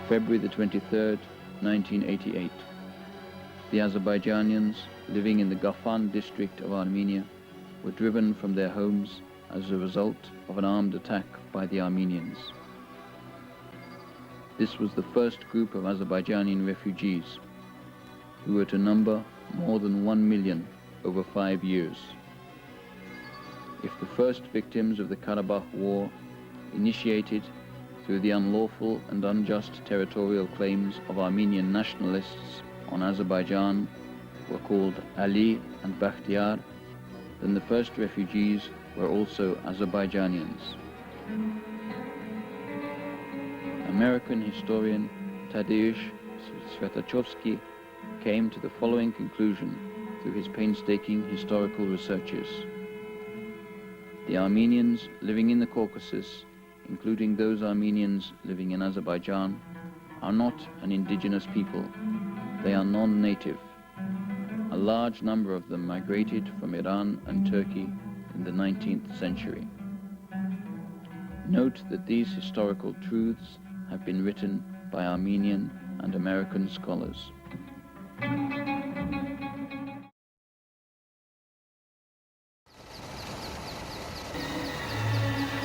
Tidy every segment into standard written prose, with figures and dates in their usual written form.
February the 23rd, 1988. The Azerbaijanians living in the Gafan district of Armenia were driven from their homes as a result of an armed attack by the Armenians. This was the first group of Azerbaijani refugees, who were to number more than 1 million over 5 years. If the first victims of the Karabakh war, initiated through the unlawful and unjust territorial claims of Armenian nationalists on Azerbaijan, were called Ali and Bakhtiar, then the first refugees were also Azerbaijanians. American historian Tadeusz Svetachovsky came to the following conclusion through his painstaking historical researches. The Armenians living in the Caucasus, including those Armenians living in Azerbaijan, are not an indigenous people. They are non-native. A large number of them migrated from Iran and Turkey in the 19th century. Note that these historical truths have been written by Armenian and American scholars.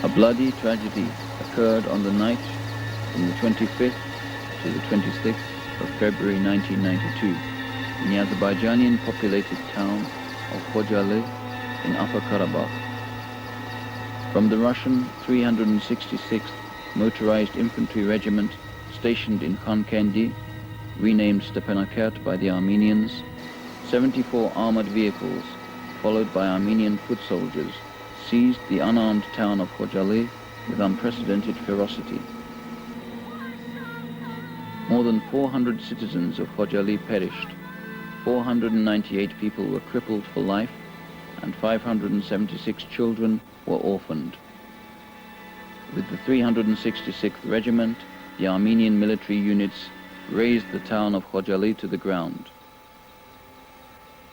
A bloody tragedy occurred on the night from the 25th to the 26th of February 1992 in the Azerbaijani populated town of Khojaly in Upper Karabakh. From the Russian 366th Motorized Infantry Regiment stationed in Khankendi, renamed Stepanakert by the Armenians, 74 armored vehicles, followed by Armenian foot soldiers, seized the unarmed town of Khojaly with unprecedented ferocity. More than 400 citizens of Khojaly perished, 498 people were crippled for life, and 576 children were orphaned. With the 366th Regiment, the Armenian military units razed the town of Khojaly to the ground.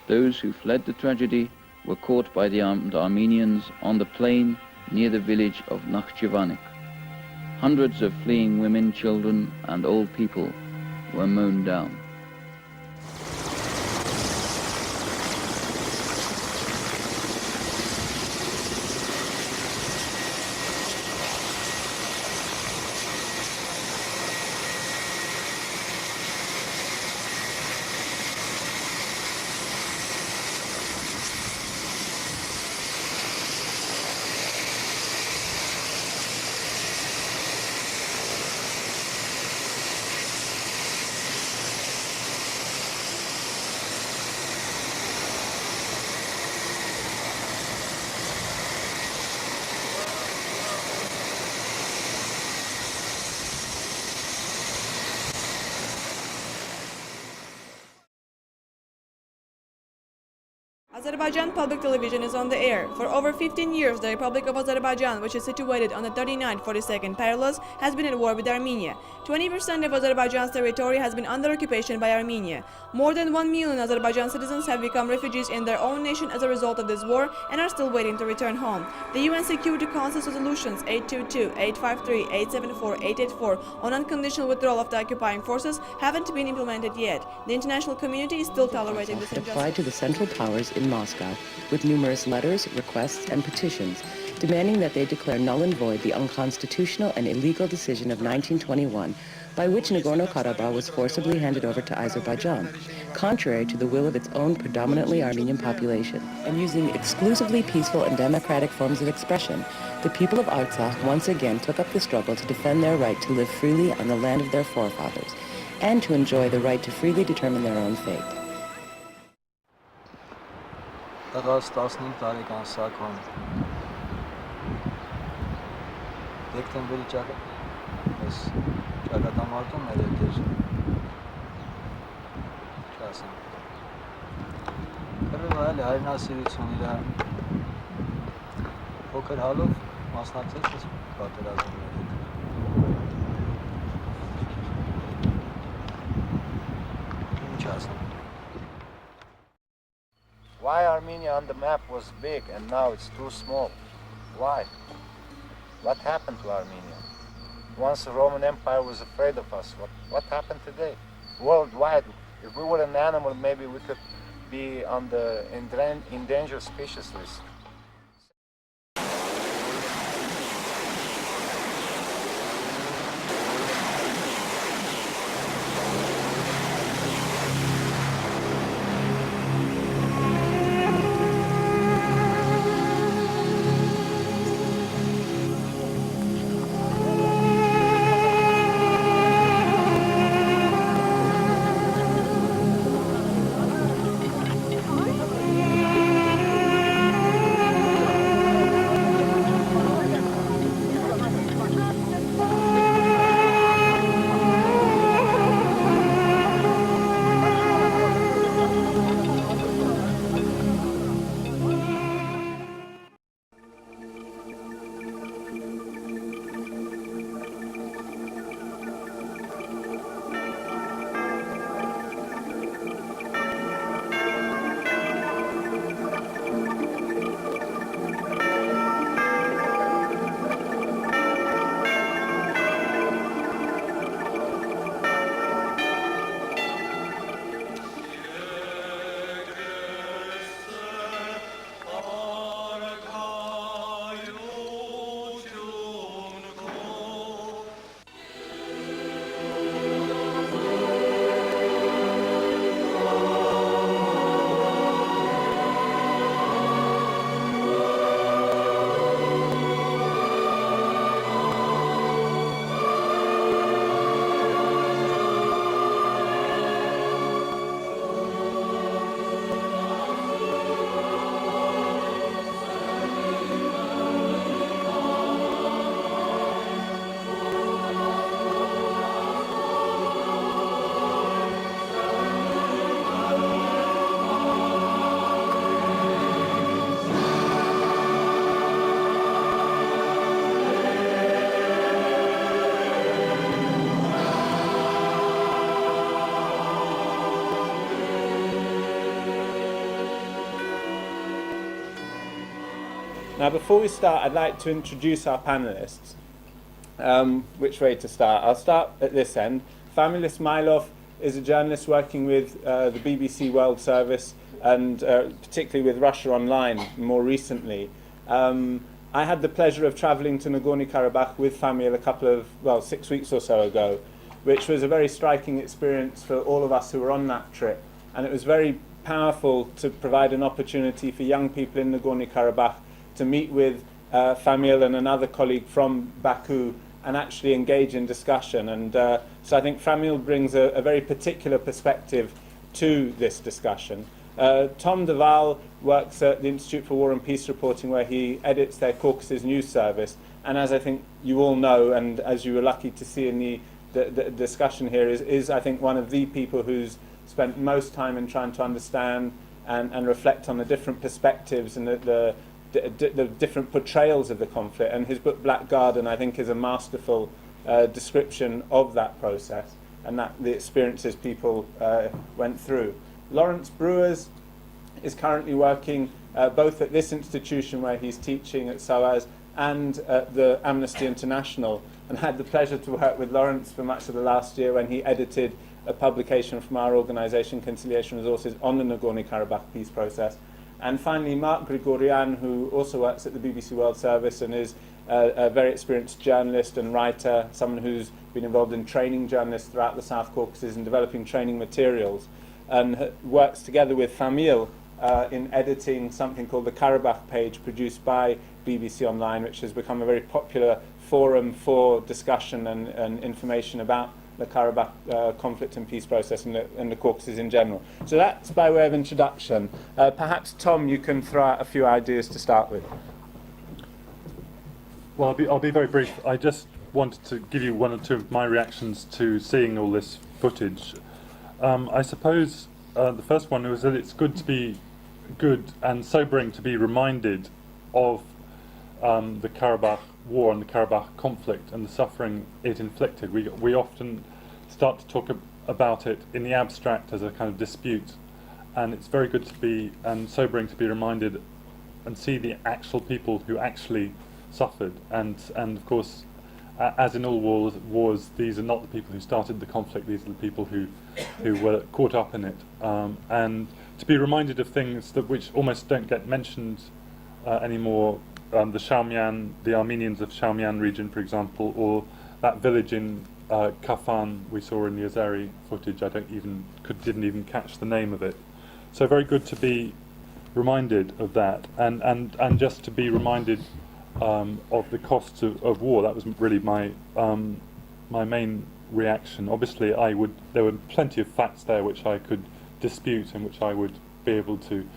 Those who fled the tragedy were caught by the armed Armenians on the plain near the village of Nakhchivanik. Hundreds of fleeing women, children, and old people were mown down. Azerbaijan Public Television is on the air. For over 15 years, the Republic of Azerbaijan, which is situated on the 39-42nd parallels, has been at war with Armenia. 20% of Azerbaijan's territory has been under occupation by Armenia. More than 1 million Azerbaijan citizens have become refugees in their own nation as a result of this war and are still waiting to return home. The UN Security Council's resolutions 822, 853, 874, 884 on unconditional withdrawal of the occupying forces haven't been implemented yet. The international community is still tolerating this injustice. Applied to the Central Powers in Moscow with numerous letters, requests, and petitions demanding that they declare null and void the unconstitutional and illegal decision of 1921 by which Nagorno-Karabakh was forcibly handed over to Azerbaijan, contrary to the will of its own predominantly Armenian population. And using exclusively peaceful and democratic forms of expression, the people of Artsakh once again took up the struggle to defend their right to live freely on the land of their forefathers and to enjoy the right to freely determine their own fate. Տղաս 15 տարեկան Սաքոն դեկտեմբերի ճակատամարտում էր դեր չասեմ կռվել է հայրենասիրություն իր փոքր հալով մասնակցեց պատերազմներին ինչ ասեմ Why Armenia on the map was big and now it's too small? Why? What happened to Armenia? Once the Roman Empire was afraid of us. What happened today? Worldwide, if we were an animal, maybe we could be on the endangered species list. Now, before we start, I'd like to introduce our panelists. Which way to start? I'll start at this end. Famil Ismailov is a journalist working with the BBC World Service and particularly with Russia Online more recently. I had the pleasure of travelling to Nagorno-Karabakh with Famil 6 weeks or so ago, which was a very striking experience for all of us who were on that trip. And it was very powerful to provide an opportunity for young people in Nagorno-Karabakh to meet with Famil and another colleague from Baku and actually engage in discussion. And so I think Famil brings a very particular perspective to this discussion. Tom Deval works at the Institute for War and Peace Reporting, where he edits their Caucasus news service. And as I think you all know, and as you were lucky to see in the discussion here, is I think one of the people who's spent most time in trying to understand and reflect on the different perspectives and the different portrayals of the conflict. And his book Black Garden, I think, is a masterful description of that process and the experiences people went through. Lawrence Brewers is currently working both at this institution where he's teaching at SOAS and at the Amnesty International, and had the pleasure to work with Lawrence for much of the last year when he edited a publication from our organisation, Conciliation Resources, on the Nagorno-Karabakh peace process. And finally, Mark Grigorian, who also works at the BBC World Service and is a very experienced journalist and writer, someone who's been involved in training journalists throughout the South Caucasus and developing training materials, and works together with Famil in editing something called the Karabakh page, produced by BBC Online, which has become a very popular forum for discussion and information about the Karabakh conflict and peace process and the Caucasus in general. So that's by way of introduction. Perhaps, Tom, you can throw out a few ideas to start with. Well, I'll be very brief. I just wanted to give you one or two of my reactions to seeing all this footage. I suppose the first one was that it's good and sobering to be reminded of the Karabakh war and the Karabakh conflict and the suffering it inflicted. We often start to talk about it in the abstract as a kind of dispute, and it's very good to be and sobering to be reminded and see the actual people who actually suffered. And of course, as in all wars, these are not the people who started the conflict. These are the people who were caught up in it, and to be reminded of things which almost don't get mentioned anymore. The Shaumian, the Armenians of Shaumian region, for example, or that village in Kafan we saw in the Azeri footage. I didn't even catch the name of it. So very good to be reminded of that, and just to be reminded of the costs of war. That was really my main reaction. Obviously, there were plenty of facts there which I could dispute and which I would be able to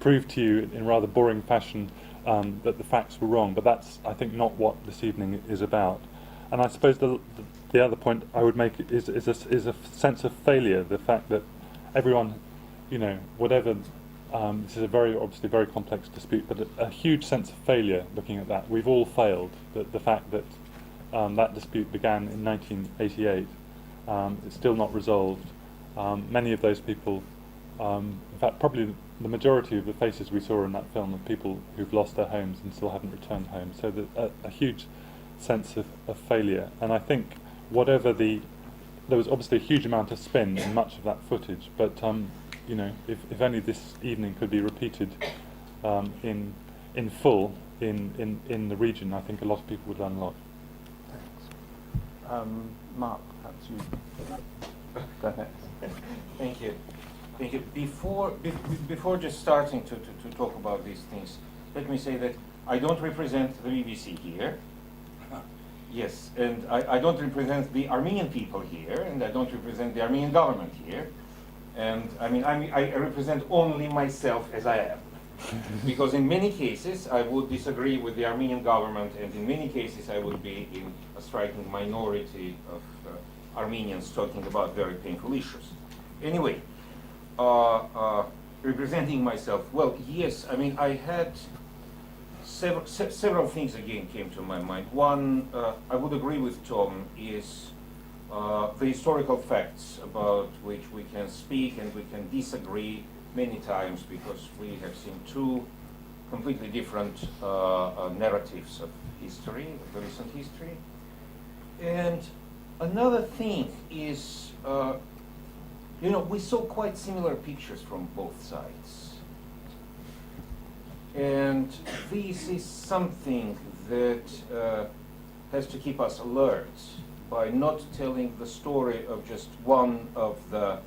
prove to you in rather boring fashion that the facts were wrong. But that's, I think, not what this evening is about. And I suppose the other point I would make is a sense of failure. The fact that everyone, whatever. This is obviously very complex dispute, but a huge sense of failure looking at that. We've all failed. The fact that that dispute began in 1988, it's still not resolved. Many of those people, in fact, probably the majority of the faces we saw in that film are people who've lost their homes and still haven't returned home. So a huge sense of failure. And I think there was obviously a huge amount of spin in much of that footage, but if only this evening could be repeated in full in the region, I think a lot of people would learn a lot. Thanks. Mark, perhaps you go next. Thank you. Thank you. Before just starting to talk about these things, let me say that I don't represent the BBC here. Yes, and I don't represent the Armenian people here, and I don't represent the Armenian government here. And I represent only myself as I am. Because in many cases I would disagree with the Armenian government, and in many cases I would be in a striking minority of Armenians talking about very painful issues. Anyway, representing myself, well, yes, I had several things again came to my mind. One, I would agree with Tom, is the historical facts about which we can speak and we can disagree many times because we have seen two completely different narratives of history, of the recent history. And another thing is, we saw quite similar pictures from both sides. And this is something that has to keep us alert by not telling the story of just one of the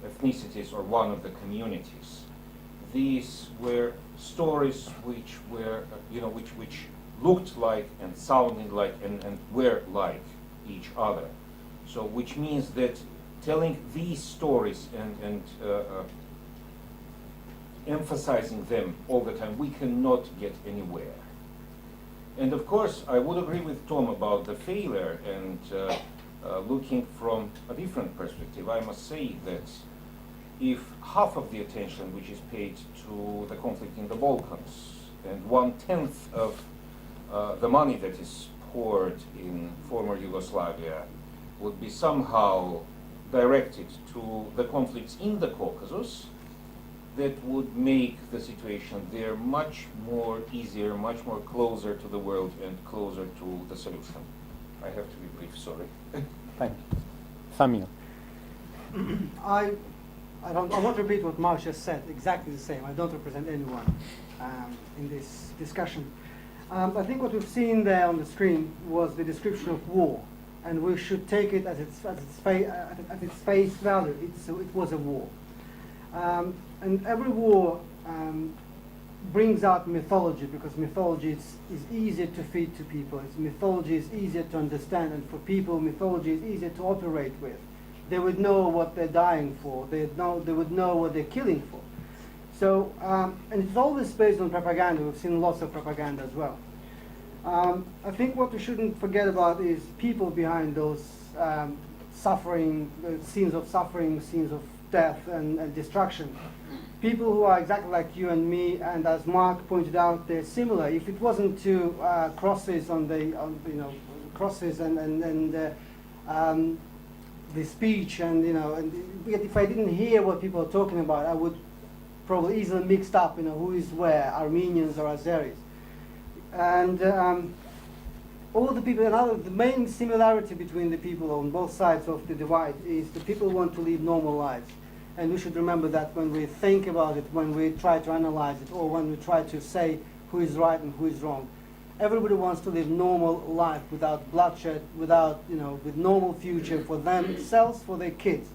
ethnicities or one of the communities. These were stories which were, which looked like and sounded like and were like each other. So, which means that telling these stories and emphasizing them all the time, we cannot get anywhere. And of course, I would agree with Tom about the failure and looking from a different perspective. I must say that if half of the attention which is paid to the conflict in the Balkans and 1/10 of the money that is poured in former Yugoslavia would be somehow directed to the conflicts in the Caucasus, that would make the situation there much more easier, much more closer to the world and closer to the solution. I have to be brief, sorry. Thank you. Samuel. I won't repeat what Mark just said, exactly the same. I don't represent anyone in this discussion. I think what we've seen there on the screen was the description of war, and we should take it at its face value. It was a war. And every war brings out mythology, because mythology is easier to feed to people. Mythology is easier to understand, and for people, mythology is easier to operate with. They would know what they're dying for. They would know what they're killing for. So, and it's always based on propaganda. We've seen lots of propaganda as well. I think what we shouldn't forget about is people behind those suffering, scenes of suffering, scenes of death and destruction. People who are exactly like you and me, and as Mark pointed out, they're similar. If it wasn't to crosses crosses and the speech and if I didn't hear what people are talking about, I would probably easily mixed up who is where, Armenians or Azeris. And all the people, the main similarity between the people on both sides of the divide is the people want to live normal lives. And we should remember that when we think about it, when we try to analyze it, or when we try to say who is right and who is wrong. Everybody wants to live normal life without bloodshed, without, with normal future for themselves, for their kids.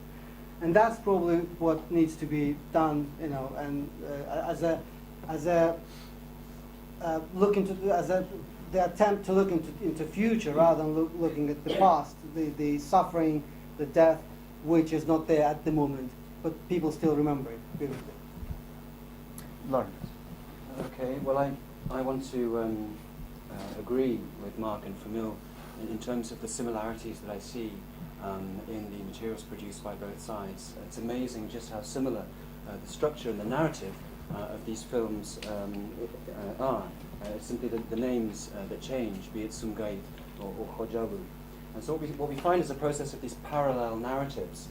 And that's probably what needs to be done, and the attempt to look into future rather than looking at the past, the suffering, the death, which is not there at the moment, but people still remember it vividly. Lauren. Okay, well, I want to agree with Mark and Famil in terms of the similarities that I see in the materials produced by both sides. It's amazing just how similar the structure and the narrative of these films are. It's simply the names that change, be it Sumgait or Khojalu. And so what we find is a process of these parallel narratives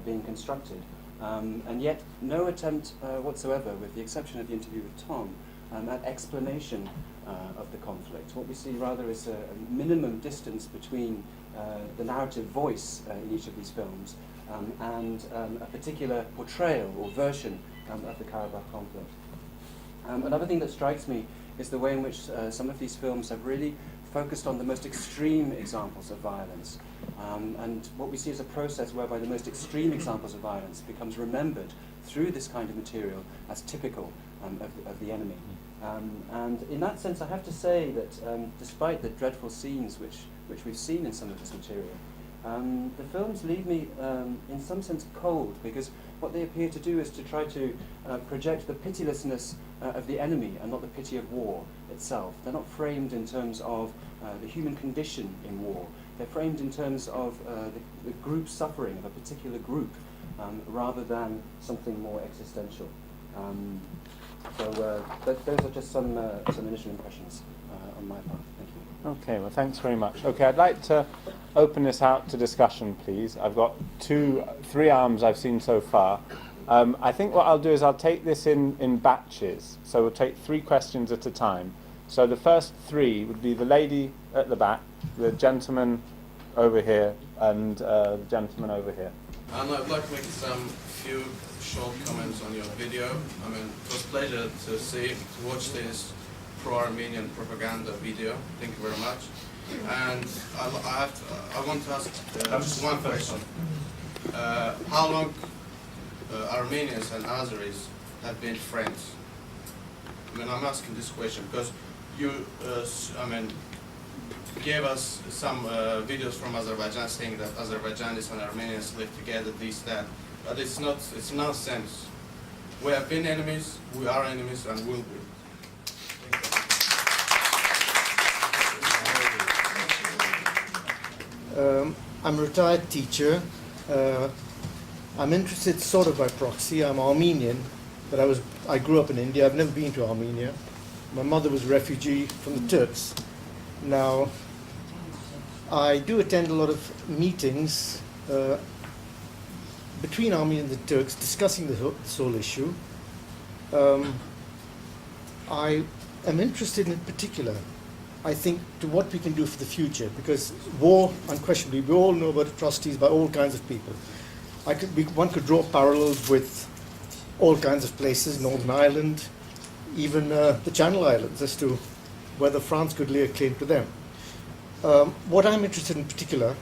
being constructed, and yet no attempt whatsoever, with the exception of the interview with Tom, at explanation of the conflict. What we see rather is a minimum distance between the narrative voice in each of these films and a particular portrayal or version of the Karabakh conflict. Another thing that strikes me is the way in which some of these films have really focused on the most extreme examples of violence. And what we see is a process whereby the most extreme examples of violence becomes remembered through this kind of material as typical of the enemy. And in that sense, I have to say that despite the dreadful scenes which we've seen in some of this material, the films leave me in some sense cold, because what they appear to do is to try to project the pitilessness of the enemy and not the pity of war itself. They're not framed in terms of the human condition in war. They're framed in terms of the group suffering of a particular group rather than something more existential. So those are just some initial impressions on my part. Thank you. Okay, well, thanks very much. Okay, I'd like to open this out to discussion, please. I've got three arms I've seen so far. I think what I'll do is I'll take this in batches. So we'll take 3 questions at a time. So the first 3 would be the lady at the back, the gentleman over here, and the gentleman over here. And I'd like to make some few short comments on your video. I mean, it was a pleasure to watch this pro-Armenian propaganda video. Thank you very much. And I want to ask just one question. How long Armenians and Azeris have been friends? I mean, I'm asking this question because you, gave us some videos from Azerbaijan saying that Azerbaijanis and Armenians live together, this, that. But it's nonsense. We have been enemies, we are enemies, and will be. I'm a retired teacher. I'm interested sort of by proxy. I'm Armenian, but I grew up in India. I've never been to Armenia. My mother was a refugee from the Turks. Now, I do attend a lot of meetings between Armenia and the Turks discussing this whole issue. I am interested in particular, I think, to what we can do for the future, because war, unquestionably, we all know about atrocities by all kinds of people. One could draw parallels with all kinds of places, Northern Ireland, even the Channel Islands, as to whether France could lay a claim to them. What I'm interested in particular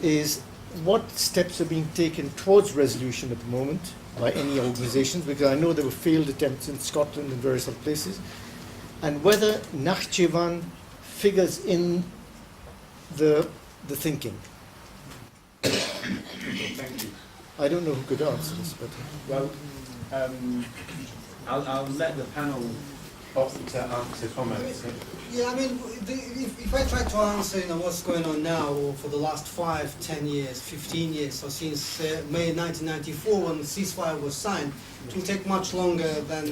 is what steps are being taken towards resolution at the moment by any organizations, because I know there were failed attempts in Scotland and various other places, and whether Nakhchivan figures in the thinking. Thank you. I don't know who could answer this, but... Well, I'll let the panel answer comments. Yeah, I mean, if I try to answer, what's going on now, or for the last 5, 10 years, 15 years, so since May 1994 when the ceasefire was signed, it will take much longer than,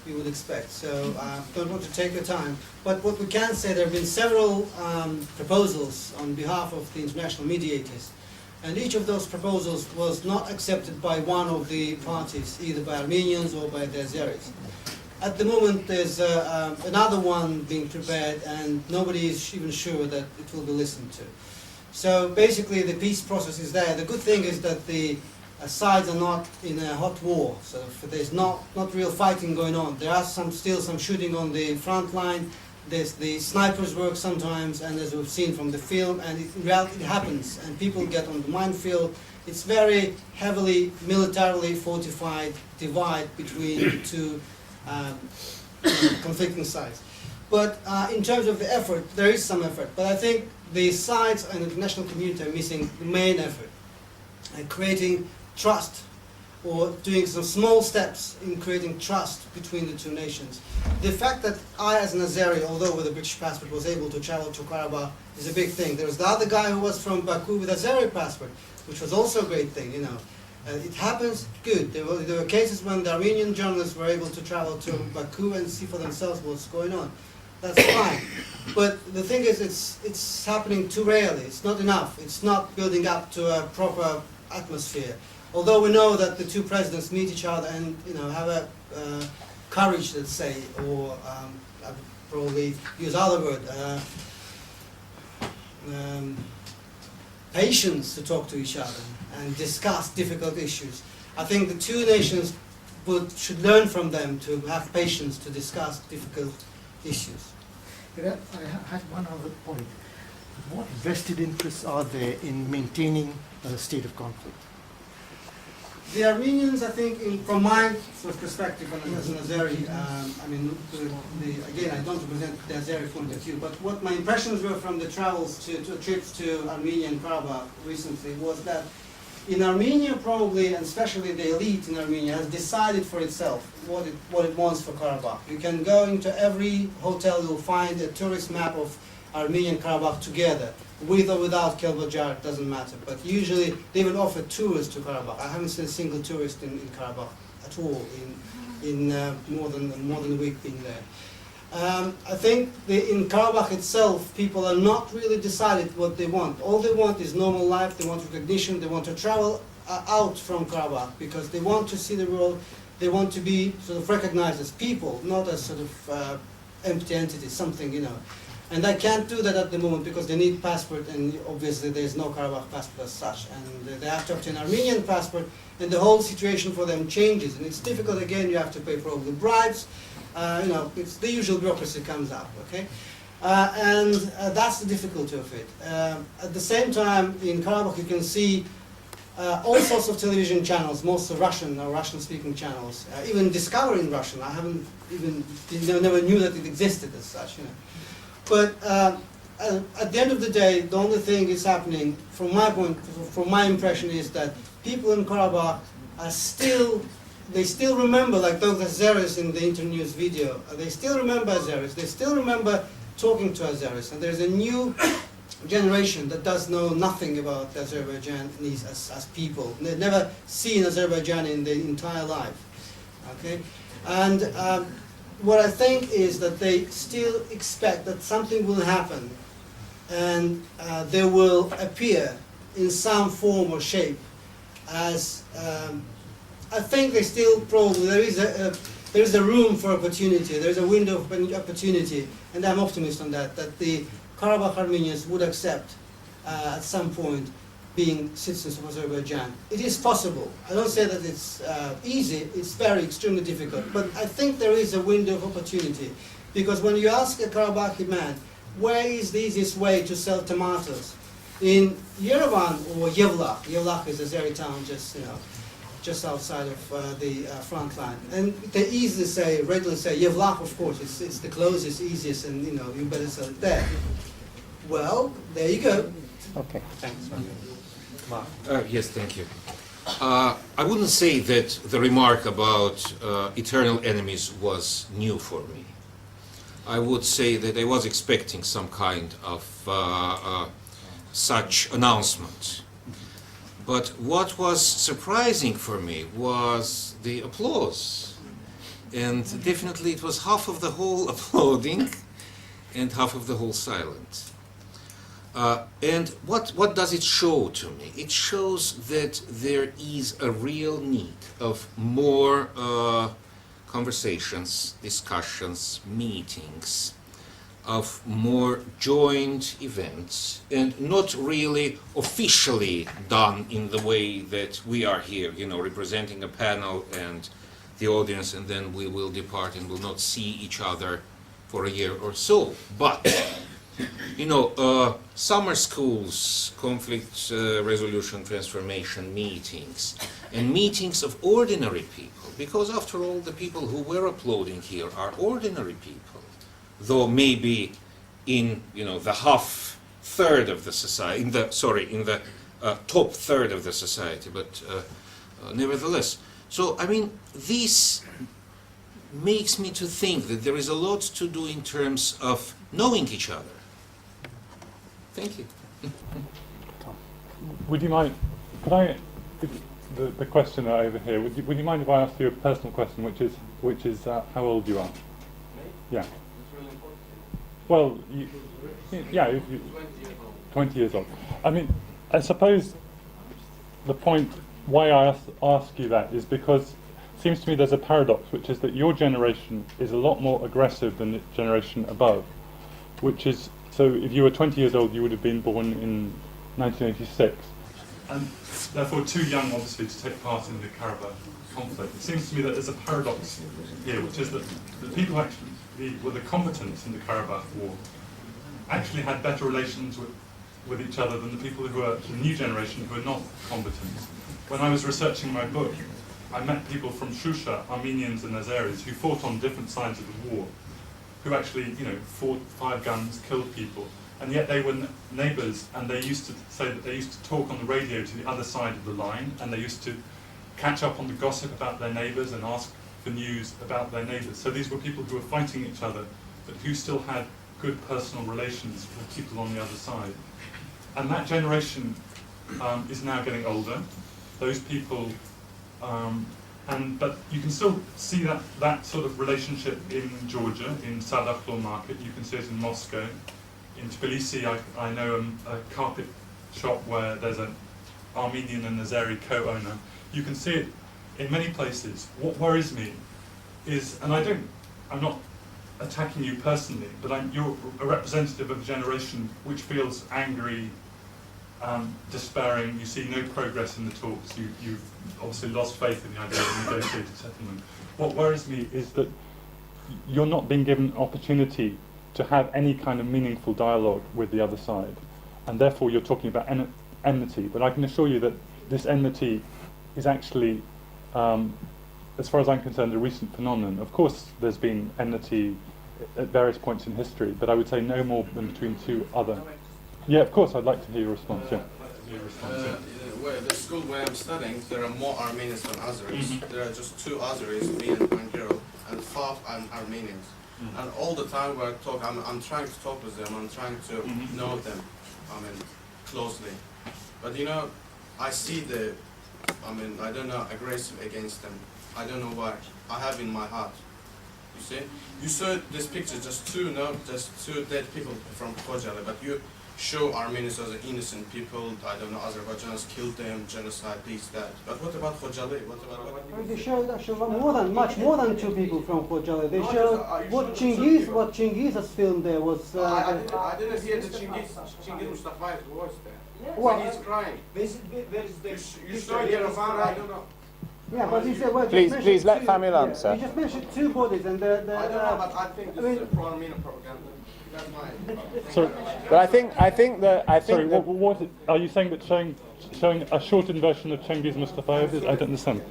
you would expect. So don't want to take your time. But what we can say, there have been several proposals on behalf of the international mediators. And each of those proposals was not accepted by one of the parties, either by Armenians or by the Azeris. At the moment, there's another one being prepared, and nobody is even sure that it will be listened to. So basically, the peace process is there. The good thing is that the sides are not in a hot war, so there's not real fighting going on. There are still some shooting on the front line. There's the snipers work sometimes, and as we've seen from the film, and in reality it happens, and people get on the minefield. It's very heavily militarily fortified divide between the two conflicting sides. But in terms of the effort, there is some effort. But I think the sides and the international community are missing the main effort, creating trust, or doing some small steps in creating trust between the two nations. The fact that I, as an Azeri, although with a British passport, was able to travel to Karabakh is a big thing. There was the other guy who was from Baku with Azeri passport, which was also a great thing, you know. It happens, good. There were cases when the Armenian journalists were able to travel to Baku and see for themselves what's going on. That's fine. But the thing is, it's happening too rarely. It's not enough. It's not building up to a proper atmosphere. Although we know that the two presidents meet each other and, you know, have a courage, let's say, or I would probably use other word, patience to talk to each other and discuss difficult issues. I think the two nations should learn from them to have patience to discuss difficult issues. I had one other point. What vested interests are there in maintaining a state of conflict? The Armenians, I think, from my sort of perspective as an Azeri, I mean, again, I don't represent the Azeri point of view, but what my impressions were from the travels to trips to Armenia and Karabakh recently was that in Armenia, probably, and especially the elite in Armenia, has decided for itself what it wants for Karabakh. You can go into every hotel, you'll find a tourist map of Armenia and Karabakh together. With or without Kelbajar, it doesn't matter. But usually they will offer tours to Karabakh. I haven't seen a single tourist in Karabakh at all in more than a week being there. I think in Karabakh itself, people are not really decided what they want. All they want is normal life. They want recognition. They want to travel out from Karabakh because they want to see the world. They want to be sort of recognized as people, not as sort of empty entities, something, you know. And they can't do that at the moment because they need passport, and obviously there is no Karabakh passport as such. And they have to obtain an Armenian passport, and the whole situation for them changes. And it's difficult. Again, you have to pay probably bribes. You know, it's the usual bureaucracy comes up. Okay, and that's the difficulty of it. At the same time, in Karabakh, you can see all sorts of television channels, most Russian or Russian-speaking channels, even discovering Russian. I haven't even never knew that it existed as such. You know. But at the end of the day, the only thing is happening, from my impression, is that people in Karabakh are they still remember, like those Azeris in the Internews video, they still remember Azeris, they still remember talking to Azeris, and there's a new generation that does know nothing about the Azerbaijanis as people. They've never seen Azerbaijan in their entire life, okay? And what I think is that they still expect that something will happen and they will appear in some form or shape as, I think they still probably, there is a room for opportunity, there is a window of opportunity, and I'm optimist on that the Karabakh Armenians would accept at some point being citizens of Azerbaijan. It is possible. I don't say that it's easy, it's very extremely difficult, but I think there is a window of opportunity, because when you ask a Karabakhi man, where is the easiest way to sell tomatoes? In Yerevan or Yevlakh. Yevlakh is a Azeri town just outside of the front line. And they readily say, Yevlakh, of course, it's the closest, easiest, and you better sell it there. Well, there you go. Okay. Thanks. Yes, thank you. I wouldn't say that the remark about eternal enemies was new for me. I would say that I was expecting some kind of such announcement. But what was surprising for me was the applause. And definitely it was half of the whole applauding and half of the whole silent. And what does it show to me? It shows that there is a real need of more conversations, discussions, meetings, of more joint events, and not really officially done in the way that we are here, you know, representing a panel and the audience, and then we will depart and will not see each other for a year or so. But, you know, summer schools, conflict resolution transformation meetings, and meetings of ordinary people, because after all, the people who we're applauding here are ordinary people, though maybe in, you know, the third of the society, in the top third of the society, but nevertheless. So, I mean, this makes me to think that there is a lot to do in terms of knowing each other. Thank you. Would you mind, could I, the questioner over here, would you mind if I ask you a personal question, which is how old you are? Yeah. Well, yeah, 20 years old. I mean, I suppose the point why I ask you that is because it seems to me there's a paradox, which is that your generation is a lot more aggressive than the generation above, which is, so if you were 20 years old, you would have been born in 1986, and therefore too young, obviously, to take part in the Karabakh conflict. It seems to me that there's a paradox here, which is that the people who actually were the combatants in the Karabakh war actually had better relations with each other than the people who are the new generation who are not combatants. When I was researching my book, I met people from Shusha, Armenians and Azeris, who fought on different sides of the war, who actually, you know, fired guns, killed people, and yet they were neighbours, and they used to say that they used to talk on the radio to the other side of the line, and they used to catch up on the gossip about their neighbours and ask for news about their neighbours. So these were people who were fighting each other, but who still had good personal relations with people on the other side. And that generation is now getting older. Those people, but you can still see that sort of relationship in Georgia, in Sadakhlo market. You can see it in Moscow. In Tbilisi, I know a carpet shop where there's an Armenian and Azeri co-owner. You can see it in many places. What worries me is, and I'm not attacking you personally, but you're a representative of a generation which feels angry, despairing. You see no progress in the talks. You've obviously lost faith in the idea of negotiated settlement. What worries me is that you're not being given an opportunity to have any kind of meaningful dialogue with the other side, and therefore you're talking about enmity. But I can assure you that this enmity is actually, as far as I'm concerned, a recent phenomenon. Of course, there's been enmity at various points in history, but I would say no more than between two other. Yeah, of course, I'd like to hear your response. Yeah. Where the school where I'm studying, there are more Armenians than Azeris. There are just 2 Azeris, me and one girl, and 5 Armenians. And all the time where I talk, I'm trying to talk with them. I'm trying to know them, closely. But you know, I see I don't know, aggressive against them. I don't know why. I have in my heart. You see? You saw this picture, just 2 dead people from Khojaly, but you show Armenians as innocent people. I don't know, Azerbaijanis killed them, genocide, this, that. But what about Khojaly? They showed much more than 2 people from Khojaly. They showed what Chingiz has filmed there was. I didn't hear the Chingiz Mustafayev voice there. When he's crying. You saw Yerevan, I don't know. Yeah, but he said, well, please let Famil answer. You just mentioned 2 bodies, and I don't know, but I think this is pro-Armenian propaganda. That's my. Sorry, but I think sorry, what are you saying that showing a shortened version of Cengiz Mustafayev is? I don't understand.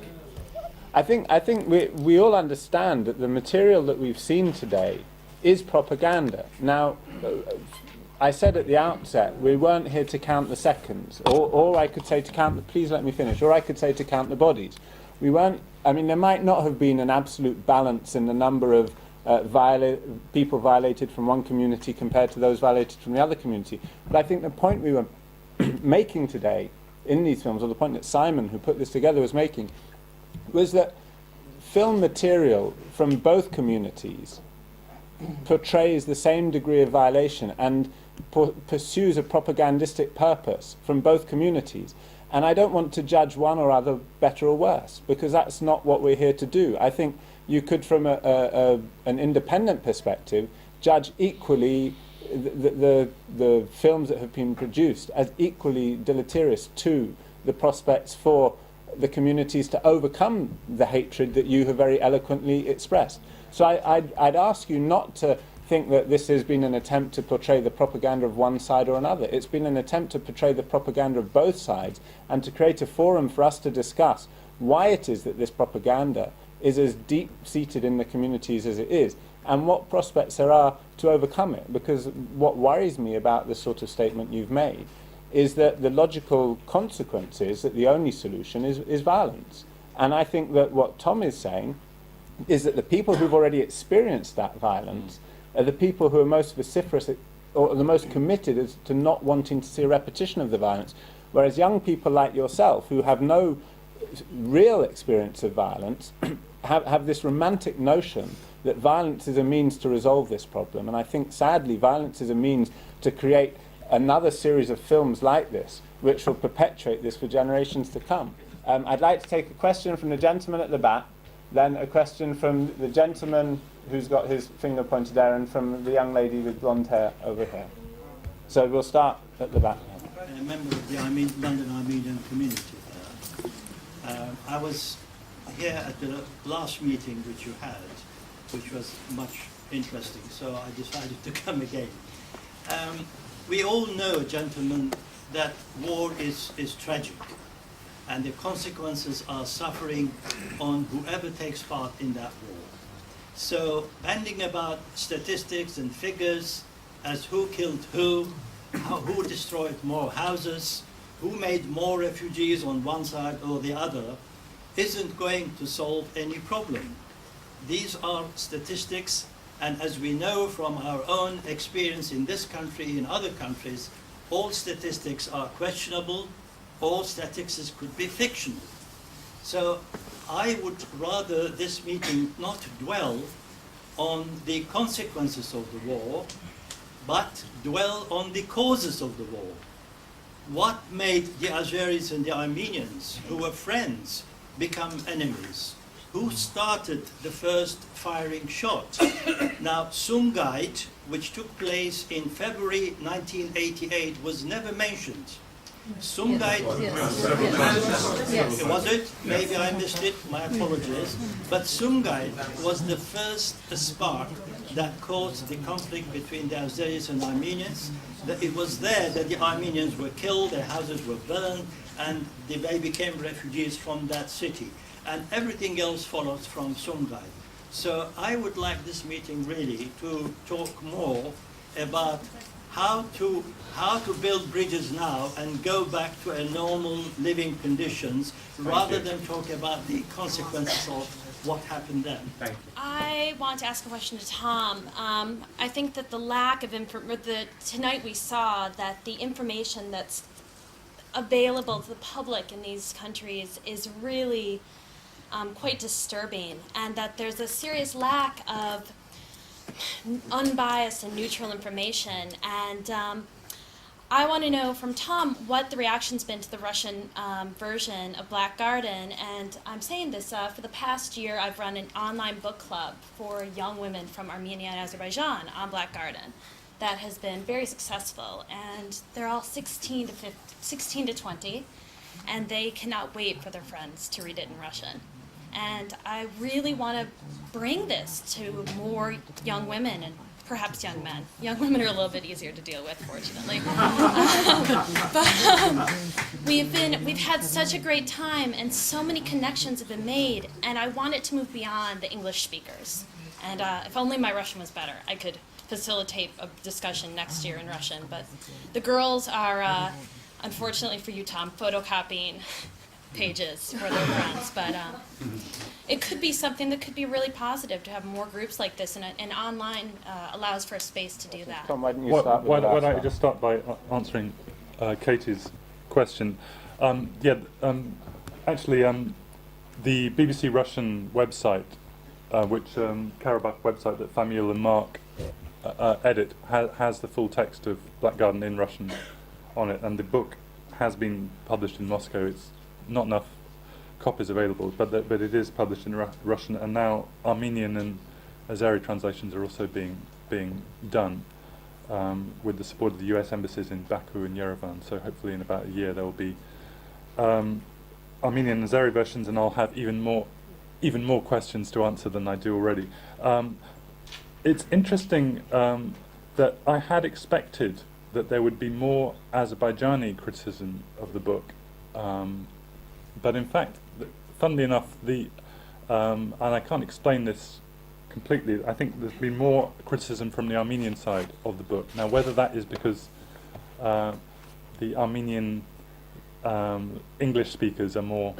I think we all understand that the material that we've seen today is propaganda. Now, I said at the outset, we weren't here to count the seconds, or I could say to count, please let me finish, or I could say to count the bodies. We weren't, I mean, there might not have been an absolute balance in the number of people violated from one community compared to those violated from the other community. But I think the point we were making today in these films, or the point that Simon, who put this together, was making, was that film material from both communities portrays the same degree of violation and pursues a propagandistic purpose from both communities. And I don't want to judge one or other better or worse, because that's not what we're here to do. I think you could, from an independent perspective, judge equally the films that have been produced as equally deleterious to the prospects for the communities to overcome the hatred that you have very eloquently expressed. So I'd ask you not to think that this has been an attempt to portray the propaganda of one side or another. It's been an attempt to portray the propaganda of both sides and to create a forum for us to discuss why it is that this propaganda is as deep-seated in the communities as it is, and what prospects there are to overcome it. Because what worries me about the sort of statement you've made is that the logical consequence is that the only solution is violence. And I think that what Tom is saying is that the people who've already experienced that violence are the people who are most vociferous or the most committed as to not wanting to see a repetition of the violence. Whereas young people like yourself, who have no real experience of violence, have this romantic notion that violence is a means to resolve this problem. And I think, sadly, violence is a means to create another series of films like this, which will perpetuate this for generations to come. I'd like to take a question from the gentleman at the back, then a question from the gentleman who's got his finger pointed there, and from the young lady with blonde hair over here. So we'll start at the back. A member of the London Armenian community. I was here at the last meeting which you had, which was much interesting, so I decided to come again. We all know, gentlemen, that war is tragic, and the consequences are suffering on whoever takes part in that war. So, bandying about statistics and figures as who killed who destroyed more houses, who made more refugees on one side or the other, isn't going to solve any problem. These are statistics, and as we know from our own experience in this country, in other countries, all statistics are questionable, all statistics could be fictional. So I would rather this meeting not dwell on the consequences of the war, but dwell on the causes of the war. What made the Azeris and the Armenians, who were friends, become enemies? Who started the first firing shot? Now, Sumgait, which took place in February 1988, was never mentioned. Sumgait, was it? Maybe I missed it, my apologies. But Sumgait was the first spark that caused the conflict between the Azeris and Armenians. That it was there that the Armenians were killed, their houses were burned, and they became refugees from that city. And everything else follows from Sumgait. So I would like this meeting really to talk more about how to build bridges now and go back to a normal living conditions, rather than talk about the consequences of what happened then. Thank you. I want to ask a question to Tom. I think that the lack of tonight we saw that the information that's available to the public in these countries is really quite disturbing, and that there's a serious lack of unbiased and neutral information. And I want to know from Tom what the reaction's been to the Russian version of Black Garden. And I'm saying this, for the past year I've run an online book club for young women from Armenia and Azerbaijan on Black Garden that has been very successful, and they're all 16 to 20, and they cannot wait for their friends to read it in Russian. And I really want to bring this to more young women and perhaps young men. Young women are a little bit easier to deal with, fortunately. We've had such a great time, and so many connections have been made, and I want it to move beyond the English speakers. And if only my Russian was better, I could facilitate a discussion next year in Russian. But the girls are, unfortunately for you, Tom, photocopying pages for their friends. But it could be something that could be really positive to have more groups like this, and online allows for a space to do that. Tom, why don't you start with why don't I just start by answering Katie's question? Actually, the BBC Russian website, which Karabakh website that Famil and Mark edit, has the full text of Black Garden in Russian on it, and the book has been published in Moscow. It's not enough copies available, but it is published in Russian, and now Armenian and Azeri translations are also being done with the support of the US embassies in Baku and Yerevan. So hopefully in about a year there will be Armenian and Azeri versions, and I'll have even more questions to answer than I do already. It's interesting that I had expected that there would be more Azerbaijani criticism of the book, but in fact, funnily enough, and I can't explain this completely, I think there's been more criticism from the Armenian side of the book. Now, whether that is because the Armenian English speakers are more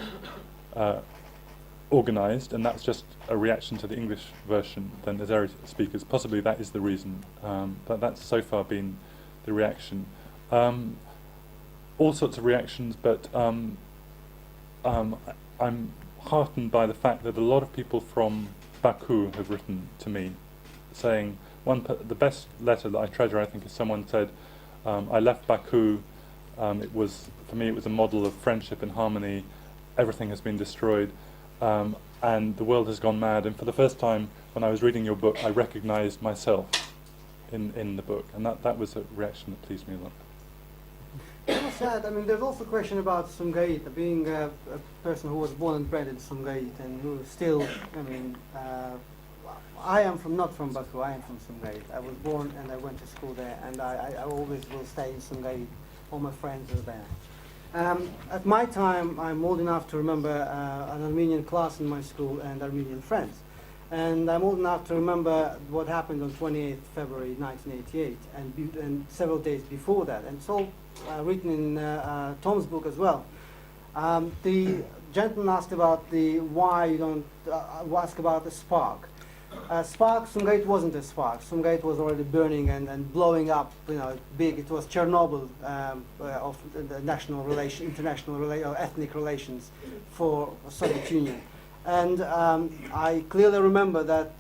organised, and that's just a reaction to the English version than Azeri speakers. Possibly that is the reason, but that's so far been the reaction. All sorts of reactions, but I'm heartened by the fact that a lot of people from Baku have written to me, saying the best letter that I treasure, I think, is someone said, "I left Baku. It was for me. It was a model of friendship and harmony. Everything has been destroyed." And the world has gone mad. And for the first time, when I was reading your book, I recognised myself in the book, and that was a reaction that pleased me a lot. It was sad. I mean, there's also a question about Sumgait, being a person who was born and bred in Sumgait, and who still, I mean, I am not from Baku, I am from Sumgait. I was born and I went to school there, and I always will stay in Sumgait. All my friends are there. At my time, I'm old enough to remember an Armenian class in my school and Armenian friends. And I'm old enough to remember what happened on 28th February 1988 and several days before that. And it's all written in Tom's book as well. The gentleman asked about why you don't ask about the spark. Sumgait wasn't a spark. Sumgait was already burning and blowing up, big. It was Chernobyl of the international ethnic relations for Soviet Union. And I clearly remember that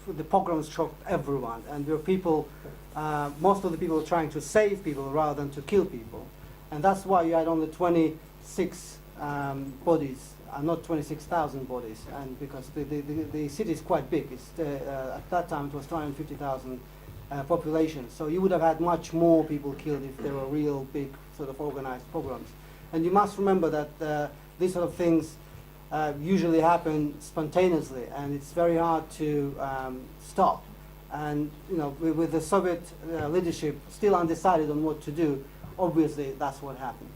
the pogroms shocked everyone, and there were people, most of the people were trying to save people rather than to kill people. And that's why you had only 26 bodies, not 26,000 bodies, and because the city is quite big. At that time it was 250,000 population, so you would have had much more people killed if there were real big sort of organized pogroms. And you must remember that these sort of things usually happen spontaneously, and it's very hard to stop. And with the Soviet leadership still undecided on what to do, obviously that's what happened.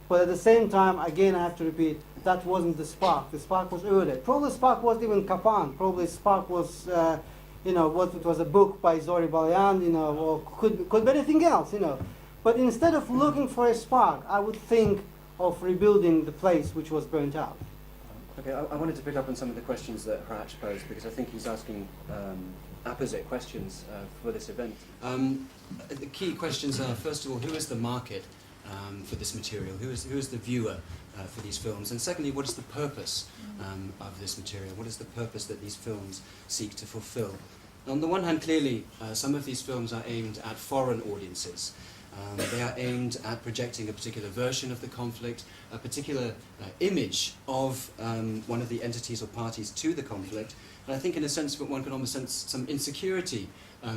But at the same time, again, I have to repeat, that wasn't the spark. The spark was earlier. Probably the spark wasn't even Kapan. Probably the spark was, what it was a book by Zori Balyan, or could be anything else, But instead of looking for a spark, I would think of rebuilding the place which was burnt out. Okay, I wanted to pick up on some of the questions that Hratch posed, because I think he's asking apposite questions for this event. The key questions are, first of all, who is the market for this material? Who is the viewer for these films? And secondly, what is the purpose of this material? What is the purpose that these films seek to fulfill? On the one hand, clearly, some of these films are aimed at foreign audiences. They are aimed at projecting a particular version of the conflict, a particular image of one of the entities or parties to the conflict. And I think in a sense one can almost sense some insecurity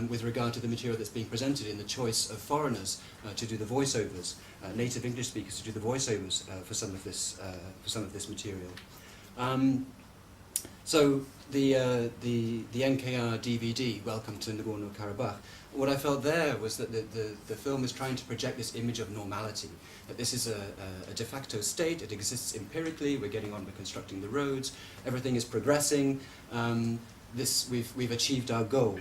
with regard to the material that's being presented in the choice of foreigners to do the voiceovers, native English speakers to do the voiceovers for some of this material. So the NKR DVD, Welcome to Nagorno-Karabakh, what I felt there was that the film is trying to project this image of normality, that this is a de facto state, it exists empirically, we're getting on with constructing the roads, everything is progressing, we've achieved our goal.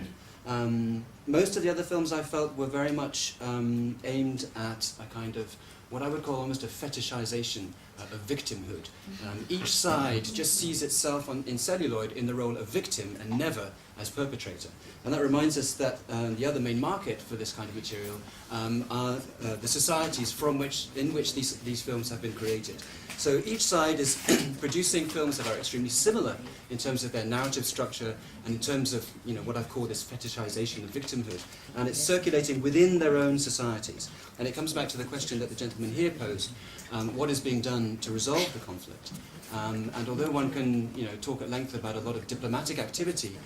Most of the other films I felt were very much aimed at a kind of what I would call almost a fetishization of victimhood. Each side just sees itself in celluloid in the role of victim and never as perpetrator. And that reminds us that the other main market for this kind of material are the societies in which these films have been created. So each side is producing films that are extremely similar in terms of their narrative structure and in terms of what I've called this fetishization of victimhood. And it's circulating within their own societies. And it comes back to the question that the gentleman gentleman here posed, what is being done to resolve the conflict. And although one can talk at length about a lot of diplomatic activity,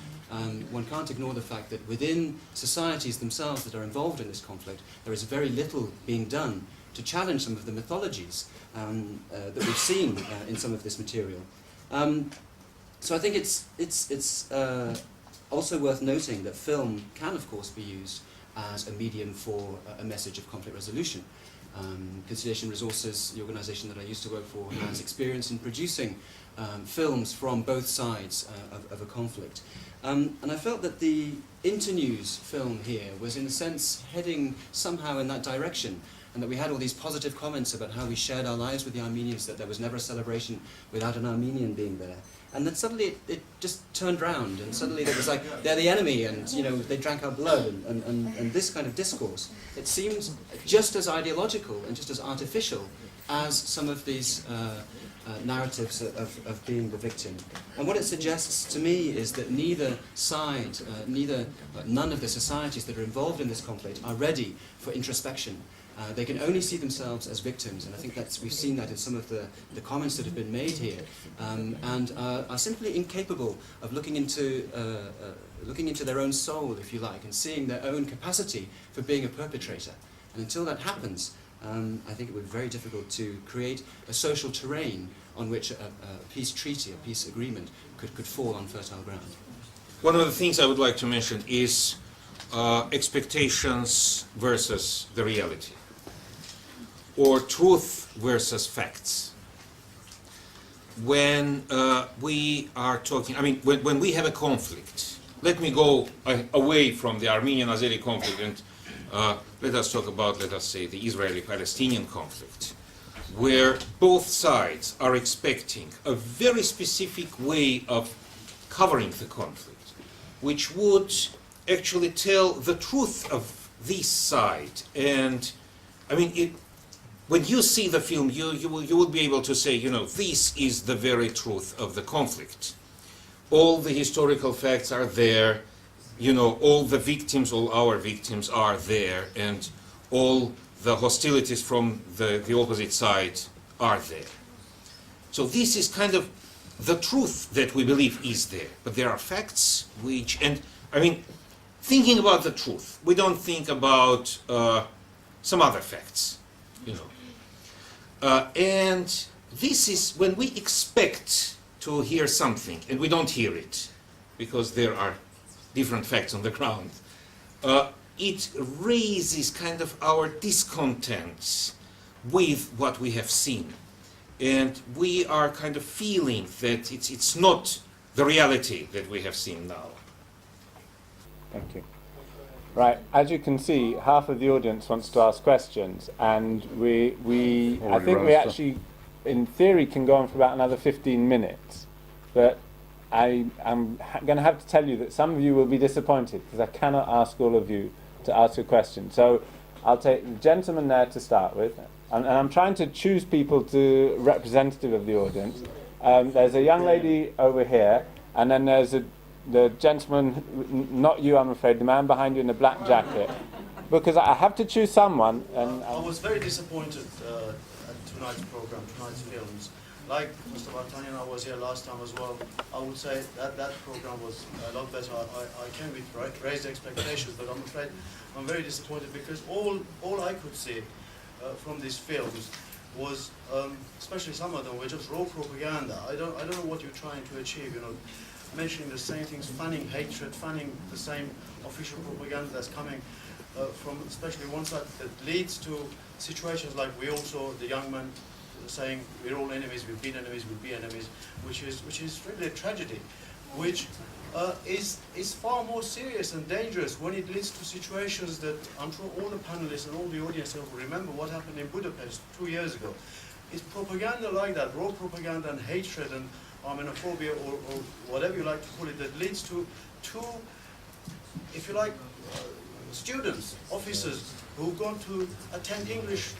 one can't ignore the fact that within societies themselves that are involved in this conflict, there is very little being done to challenge some of the mythologies that we've seen in some of this material. So I think it's also worth noting that film can, of course, be used as a medium for a message of conflict resolution. Conciliation Resources, the organisation that I used to work for, has experience in producing films from both sides of a conflict. And I felt that the Internews film here was, in a sense, heading somehow in that direction, and that we had all these positive comments about how we shared our lives with the Armenians, that there was never a celebration without an Armenian being there. And then suddenly it just turned round, and suddenly it was like, they're the enemy, and they drank our blood, and this kind of discourse. It seems just as ideological and just as artificial as some of these narratives of being the victim. And what it suggests to me is that neither side, none of the societies that are involved in this conflict are ready for introspection. They can only see themselves as victims, and I think we've seen that in some of the comments that have been made here, and are simply incapable of looking into their own soul, if you like, and seeing their own capacity for being a perpetrator. And until that happens, I think it would be very difficult to create a social terrain on which a peace treaty, a peace agreement, could fall on fertile ground. One of the things I would like to mention is expectations versus the reality, or truth versus facts. When we are talking, when we have a conflict, let me go away from the Armenian-Azeri conflict and let us talk about, let us say, the Israeli-Palestinian conflict, where both sides are expecting a very specific way of covering the conflict, which would actually tell the truth of this side. And when you see the film, you will be able to say, this is the very truth of the conflict. All the historical facts are there, all the victims, all our victims are there, and all the hostilities from the opposite side are there. So this is kind of the truth that we believe is there. But there are facts which, thinking about the truth, we don't think about some other facts, and this is when we expect to hear something and we don't hear it because there are different facts on the ground. It raises kind of our discontent with what we have seen, and we are kind of feeling that it's not the reality that we have seen now. Thank you. Right, as you can see, half of the audience wants to ask questions, and I think we actually, in theory, can go on for about another 15 minutes. But I'm going to have to tell you that some of you will be disappointed because I cannot ask all of you to ask a question. So I'll take the gentleman there to start with, and I'm trying to choose people to representative of the audience. There's a young lady over here, and then there's the gentleman, not you, I'm afraid, the man behind you in the black jacket, because I have to choose someone. And I was very disappointed at tonight's program, tonight's films. Like Mr. Vartanian, I was here last time as well. I would say that program was a lot better. I came with raised expectations, but I'm afraid I'm very disappointed because all I could see from these films was, especially some of them, were just raw propaganda. I don't know what you're trying to achieve. Mentioning the same things, fanning hatred, fanning the same official propaganda that's coming from especially one side, that leads to situations like we all saw the young man saying we're all enemies, we've been enemies, we'll be enemies, which is really a tragedy, which is far more serious and dangerous when it leads to situations that I'm sure all the panelists and all the audience will remember what happened in Budapest 2 years ago. It's propaganda like that, raw propaganda and hatred and Armenophobia or whatever you like to call it, that leads to two, if you like, students, officers who've gone to attend English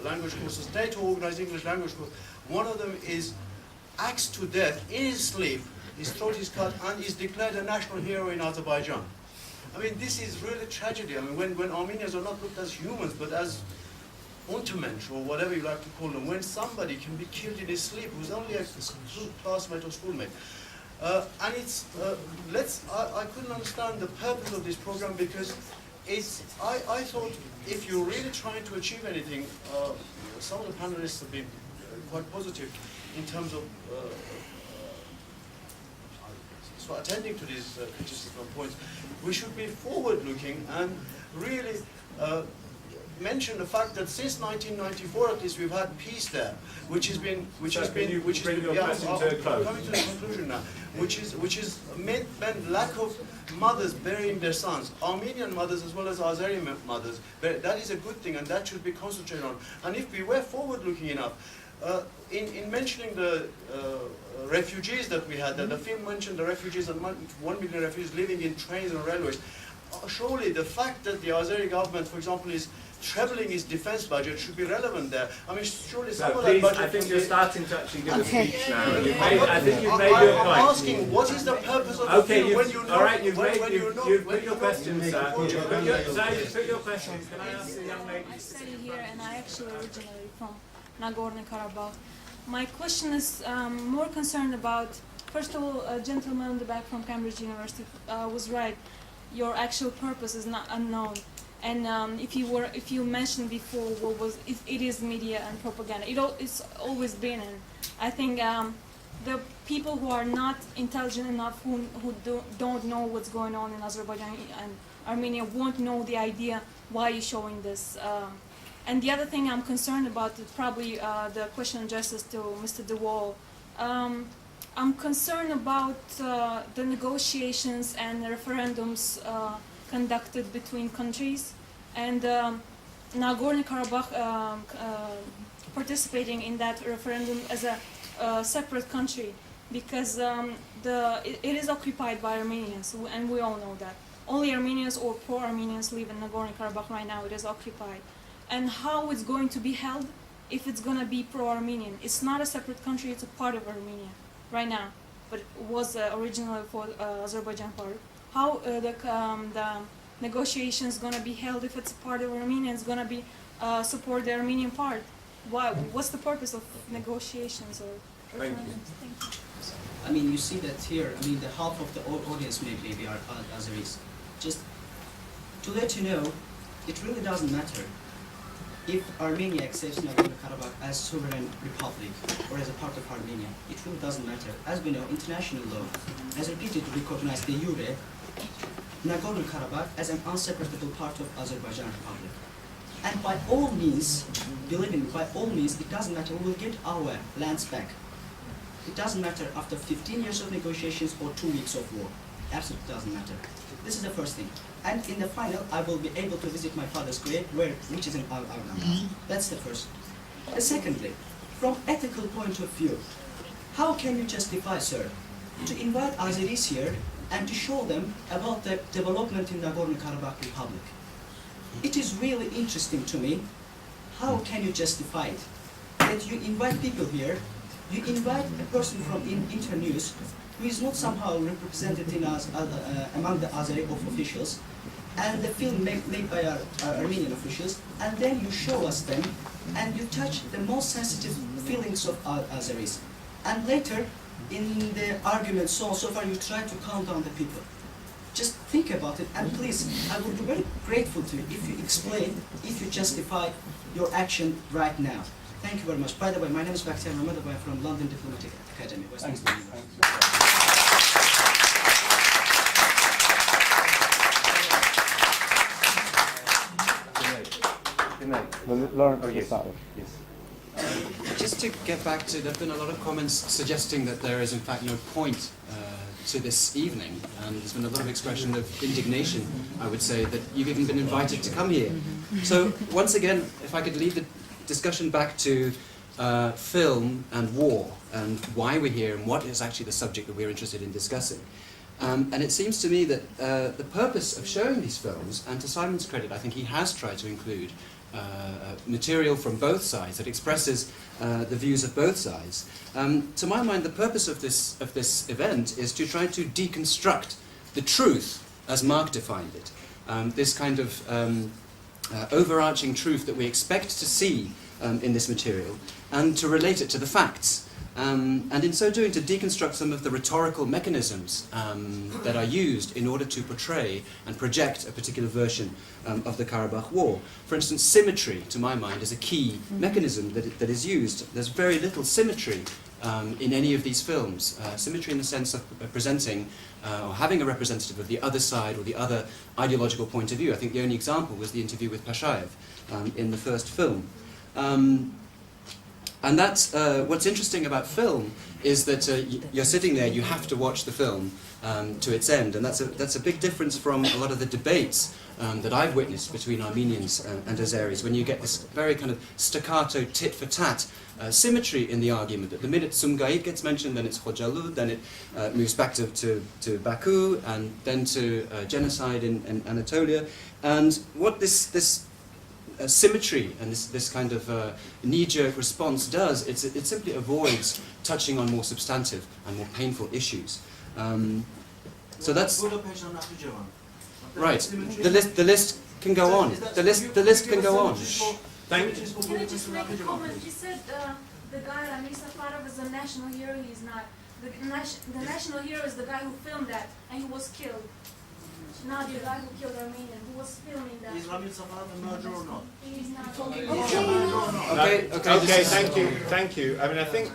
language courses, NATO organized English language courses. One of them is axed to death in his sleep, his throat is cut, and is declared a national hero in Azerbaijan. This is really tragedy. When Armenians are not looked as humans, but as Untermensch, or whatever you like to call them, when somebody can be killed in his sleep who's only a classmate or schoolmate. And it's, I couldn't understand the purpose of this program, because I thought if you're really trying to achieve anything, some of the panelists have been quite positive in terms of so attending to these criticism points. We should be forward-looking and really mention the fact that since 1994, at least, we've had peace there, which has been coming to the conclusion now, which is meant lack of mothers burying their sons, Armenian mothers as well as Azeri mothers. That is a good thing, and that should be concentrated on. And if we were forward-looking enough, in mentioning the refugees that we had, the film mentioned the refugees and 1 million refugees living in trains and railways. Surely the fact that the Azeri government, for example, is trebling its defense budget should be relevant there. I mean, surely some of that budget... I think you're starting to actually give a speech now. I think you've made your point. I'm asking, what is the purpose of the film when you know... All right, you've put your questions, sir. You've put your questions. Can I ask the young lady? I study here, and I actually originally from Nagorno-Karabakh. My question is more concerned about, first of all, a gentleman in the back from Cambridge University was right. Your actual purpose is not unknown, and if you mentioned before what was it is media and propaganda. It's always been, and I think the people who are not intelligent enough, who don't know what's going on in Azerbaijan and Armenia, won't know the idea why you're showing this. And the other thing I'm concerned about is probably the question addresses to Mr. DeWall. I'm concerned about the negotiations and the referendums conducted between countries, and Nagorno-Karabakh participating in that referendum as a separate country, because it is occupied by Armenians, and we all know that. Only Armenians or pro-Armenians live in Nagorno-Karabakh right now. It is occupied. And how it's going to be held if it's going to be pro-Armenian. It's not a separate country, it's a part of Armenia right now, but it was originally for Azerbaijan part. How the negotiations going to be held if it's a part of Armenia, it's going to be support the Armenian part. Why? What's the purpose of negotiations or referendums? Thank you. I mean, you see that here, I mean, the half of the audience maybe are Azeris. Just to let you know, it really doesn't matter if Armenia accepts Nagorno-Karabakh as sovereign republic or as a part of Armenia. It really doesn't matter. As we know, international law has repeatedly recognized de jure Nagorno-Karabakh as an unseparable part of Azerbaijan Republic. And by all means, believe me, by all means, it doesn't matter. We will get our lands back. It doesn't matter after 15 years of negotiations or 2 weeks of war. Absolutely doesn't matter. This is the first thing. And in the final, I will be able to visit my father's grave, which is in Al-Arnam. That's the first. Secondly, from ethical point of view, how can you justify, sir, to invite Azeris here and to show them about the development in Nagorno-Karabakh Republic? It is really interesting to me. How can you justify it? That you invite people here, you invite a person from Internews who is not somehow represented in among the Azeri officials, and the film made by our Armenian officials, and then you show us them, and you touch the most sensitive feelings of Azeris. And later, in the argument so far, you try to calm down the people. Just think about it, and please, I would be very grateful to you if you explain, if you justify your action right now. Thank you very much. By the way, my name is Bakhtiar Mamadov. I'm from London Diplomatic Academy. Westminster University. Just to get back to, there have been a lot of comments suggesting that there is in fact no point to this evening, and there's been a lot of expression of indignation, I would say, that you've even been invited to come here. So once again, if I could lead the discussion back to film and war, and why we're here, and what is actually the subject that we're interested in discussing. And it seems to me that the purpose of showing these films, and to Simon's credit, I think he has tried to include material from both sides that expresses the views of both sides. To my mind, the purpose of this event is to try to deconstruct the truth as Mark defined it. This kind of overarching truth that we expect to see in this material, and to relate it to the facts. And in so doing, to deconstruct some of the rhetorical mechanisms that are used in order to portray and project a particular version of the Karabakh War. For instance, symmetry, to my mind, is a key mechanism that is used. There's very little symmetry in any of these films. Symmetry in the sense of presenting or having a representative of the other side or the other ideological point of view. I think the only example was the interview with Pashayev in the first film. And that's what's interesting about film is that you're sitting there, you have to watch the film to its end, and that's a big difference from a lot of the debates that I've witnessed between Armenians and Azeris, when you get this very kind of staccato tit-for-tat symmetry in the argument. That the minute Sumgait gets mentioned, then it's Khojalu, then it moves back to Baku, and then to genocide in Anatolia. And what this symmetry and this kind of knee-jerk response does, it simply avoids touching on more substantive and more painful issues. So that's right. The list can go on. The list can go on. Thank you. Can I just make a comment? You said the guy Amir Safarov is a national hero. He's not. The national hero is the guy who filmed that and who was killed. Not the guy who killed Armenian, who was filming that. Is Amir Safarov a murderer or not? He's not. Okay, thank you. I mean, I think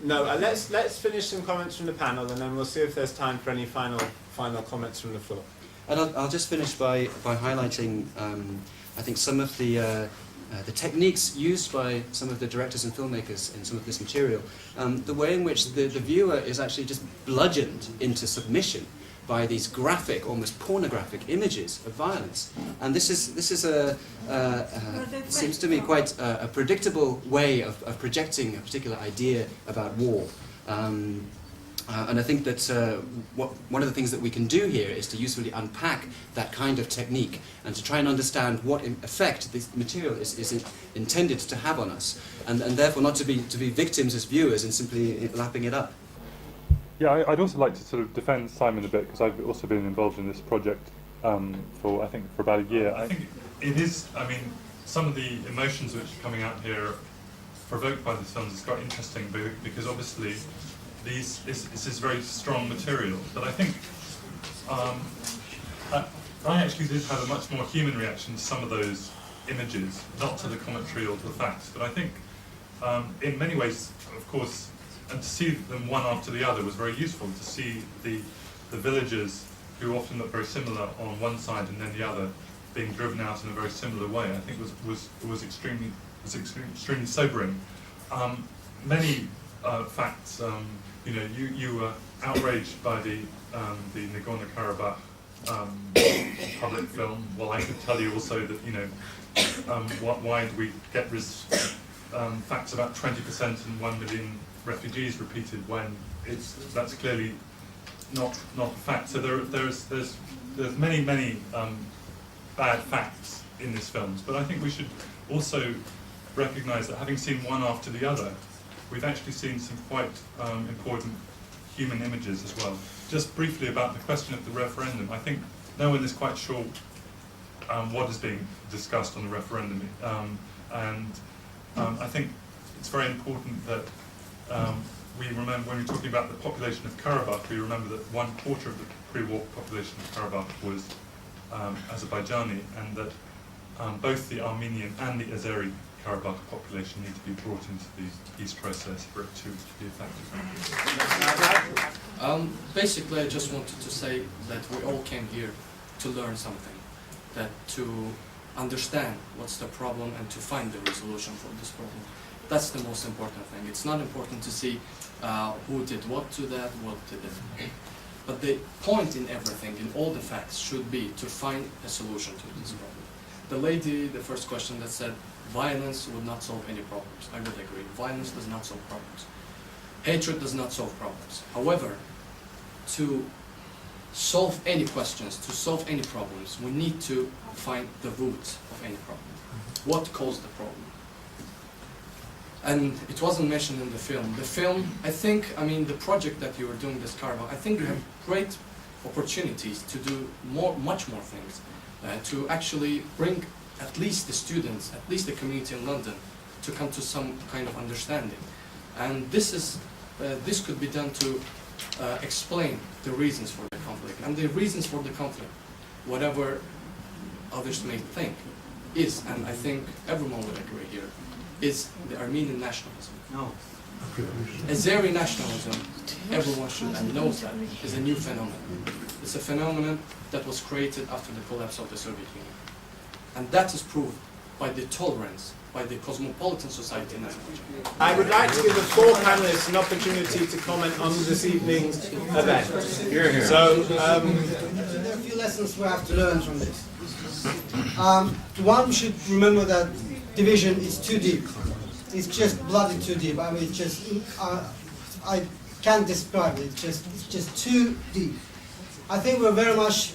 no. Let's finish some comments from the panel, and then we'll see if there's time for any final comments from the floor. And I'll just finish by highlighting, I think, some of the techniques used by some of the directors and filmmakers in some of this material. The way in which the viewer is actually just bludgeoned into submission by these graphic, almost pornographic images of violence. And this is seems to me quite a predictable way of projecting a particular idea about war. And I think that one of the things that we can do here is to usefully unpack that kind of technique and to try and understand what effect this material is intended to have on us, and therefore not to be victims as viewers and simply lapping it up. Yeah, I'd also like to sort of defend Simon a bit, because I've also been involved in this project for about a year. I think it is, I mean, some of the emotions which are coming out here provoked by these films is quite interesting, because obviously this is very strong material. But I think I actually did have a much more human reaction to some of those images, not to the commentary or to the facts. But I think in many ways, of course, and to see them one after the other was very useful. To see the villagers, who often look very similar on one side and then the other, being driven out in a very similar way, I think was extremely sobering. Many facts. You know, you were outraged by the Nagorno-Karabakh public film. Well, I could tell you also that, you know, why do we get facts about 20% and 1 million refugees repeated when that's clearly not a fact. So there's many bad facts in these films, but I think we should also recognise that, having seen one after the other, we've actually seen some quite important human images as well. Just briefly about the question of the referendum, I think no one is quite sure what is being discussed on the referendum, and I think it's very important that we remember, when we're talking about the population of Karabakh, we remember that 1/4 of the pre-war population of Karabakh was Azerbaijani, and that both the Armenian and the Azeri Karabakh population need to be brought into the peace process for it to be effective. Basically, I just wanted to say that we all came here to learn something, that to understand what's the problem and to find the resolution for this problem. That's the most important thing. It's not important to see who did what to that, what did it. But the point in everything, in all the facts, should be to find a solution to this problem. The lady, the first question that said, violence would not solve any problems. I would agree. Violence does not solve problems. Hatred does not solve problems. However, to solve any questions, to solve any problems, we need to find the root of any problem. What caused the problem? And it wasn't mentioned in the film. The film, I think, I mean, the project that you were doing, this Karabakh, I think you have great opportunities to do much more things. to actually bring at least the students, at least the community in London, to come to some kind of understanding. And this could be done to explain the reasons for the conflict. And the reasons for the conflict, whatever others may think, is, and I think everyone would agree here, is the Armenian nationalism. No. Azeri nationalism, everyone should know that, is a new phenomenon. It's a phenomenon that was created after the collapse of the Soviet Union. And that is proved by the tolerance, by the cosmopolitan society in Azerbaijan. I would like to give the four panelists an opportunity to comment on this evening's event. So, there are a few lessons we have to learn from this. One, we should remember that division is too deep. It's just bloody too deep. I mean, it's just, I can't describe it. It's just too deep. I think we very much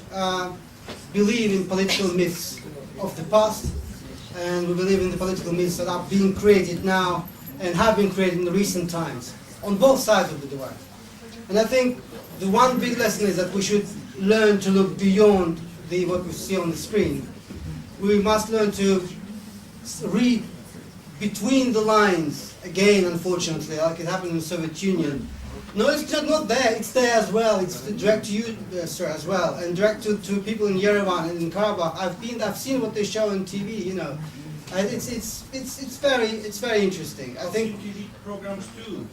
believe in political myths of the past, and we believe in the political myths that are being created now and have been created in the recent times, on both sides of the divide. And I think the one big lesson is that we should learn to look beyond what we see on the screen. We must learn to read between the lines, again, unfortunately, like it happened in the Soviet Union. No, it's not there, it's there as well. It's direct to you, sir, as well, and direct to people in Yerevan and in Karabakh. I've seen what they show on TV, you know. And it's very interesting. I think TV programs too.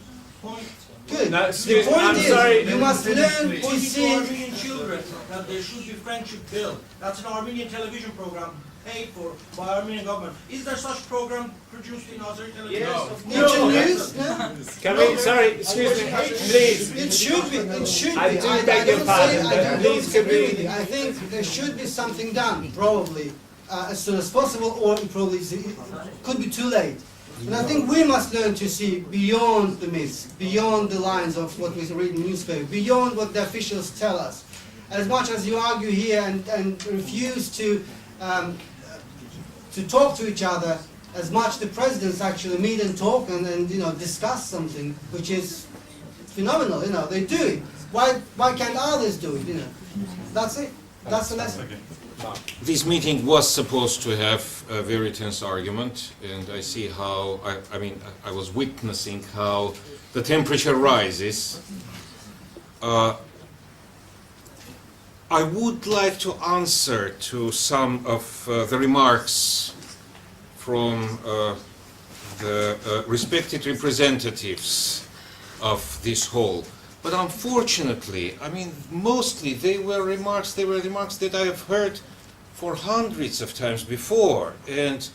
good. No, The point I'm is, sorry. you must learn to For see. Armenian children that there should be friendship built. That's an Armenian television program paid for by Armenian government. Is there such program produced in Azeri television? Yes, of no. course. Can we, sorry, excuse me, please. It should be. It should be. I do beg your pardon, but please could disagree with we... you. I think there should be something done, probably as soon as possible, or it could be too late. And I think we must learn to see beyond the myths, beyond the lines of what we read in the newspaper, beyond what the officials tell us. As much as you argue here and refuse to talk to each other, as much the presidents actually meet and talk and you know, discuss something, which is phenomenal. You know, they do it. Why can't others do it? You know, that's it. That's the lesson. This meeting was supposed to have a very tense argument, and I see how, I was witnessing how the temperature rises. I would like to answer to some of the remarks from the respected representatives of this hall. But unfortunately, mostly they were remarks that I have heard for hundreds of times before, and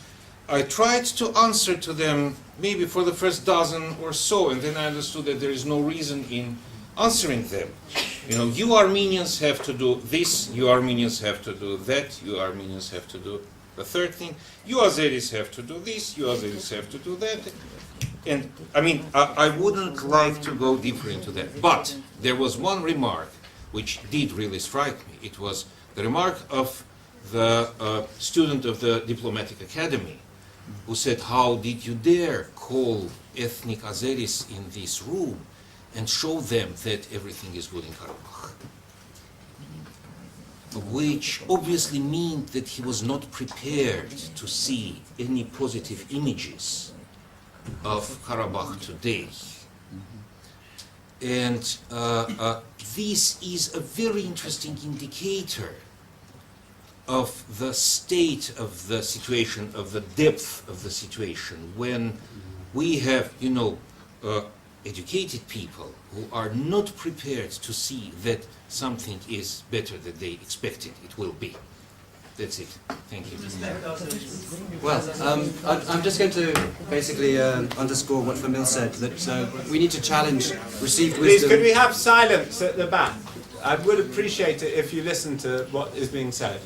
I tried to answer to them maybe for the first dozen or so, and then I understood that there is no reason in answering them. You know, you Armenians have to do this, you Armenians have to do that, you Armenians have to do the third thing, you Azeris have to do this, you Azeris have to do that. And I wouldn't like to go deeper into that. But there was one remark which did really strike me. It was the remark of the student of the Diplomatic Academy who said, "How did you dare call ethnic Azeris in this room and show them that everything is good in Karabakh?" Which obviously meant that he was not prepared to see any positive images of Karabakh today. And this is a very interesting indicator of the state of the situation, of the depth of the situation, when we have, educated people who are not prepared to see that something is better than they expected it will be. That's it. Thank you. Well, I'm just going to basically underscore what Famil said, that we need to challenge received wisdom. Please, could we have silence at the back? I would appreciate it if you listen to what is being said.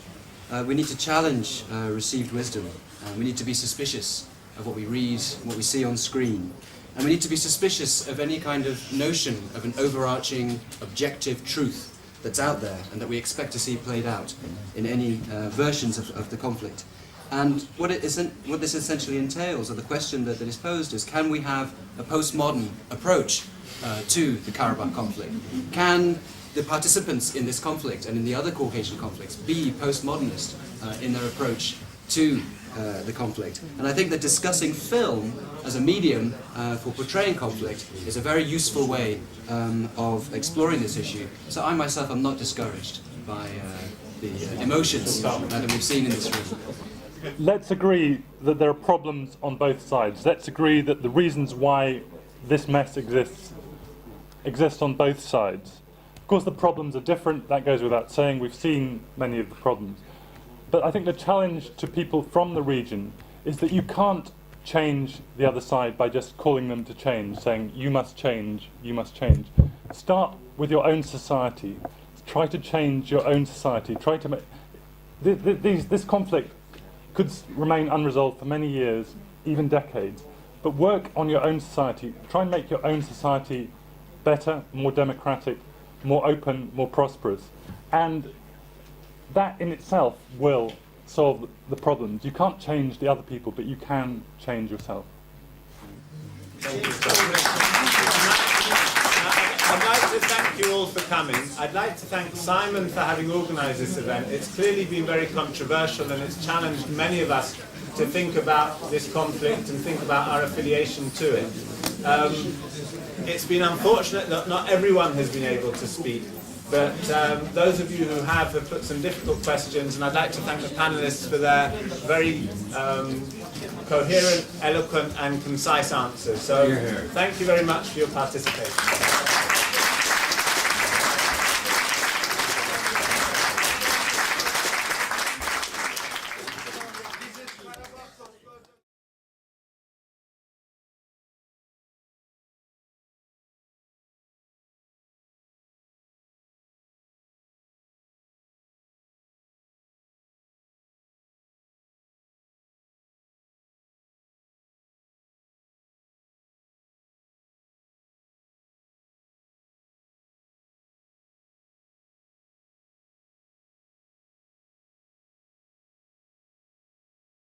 We need to challenge received wisdom. We need to be suspicious of what we read, what we see on screen. And we need to be suspicious of any kind of notion of an overarching, objective truth that's out there and that we expect to see played out in any versions of the conflict. And what this essentially entails, or the question that is posed, is can we have a postmodern approach to the Karabakh conflict? Can the participants in this conflict and in the other Caucasian conflicts be postmodernist in their approach to the conflict. And I think that discussing film as a medium for portraying conflict is a very useful way of exploring this issue. So I myself am not discouraged by the emotions that we've seen in this room. Let's agree that there are problems on both sides. Let's agree that the reasons why this mess exists on both sides. Of course, the problems are different. That goes without saying. We've seen many of the problems. But I think the challenge to people from the region is that you can't change the other side by just calling them to change, saying, you must change, you must change. Start with your own society. Try to change your own society. Try to make... This conflict could remain unresolved for many years, even decades. But work on your own society. Try and make your own society better, more democratic, more open, more prosperous. And that in itself will solve the problems. You can't change the other people, but you can change yourself. Thank you. I'd like to thank you all for coming. I'd like to thank Simon for having organised this event. It's clearly been very controversial and it's challenged many of us to think about this conflict and think about our affiliation to it. It's been unfortunate that not everyone has been able to speak, but those of you who have put some difficult questions, and I'd like to thank the panellists for their very coherent, eloquent and concise answers. So thank you very much for your participation.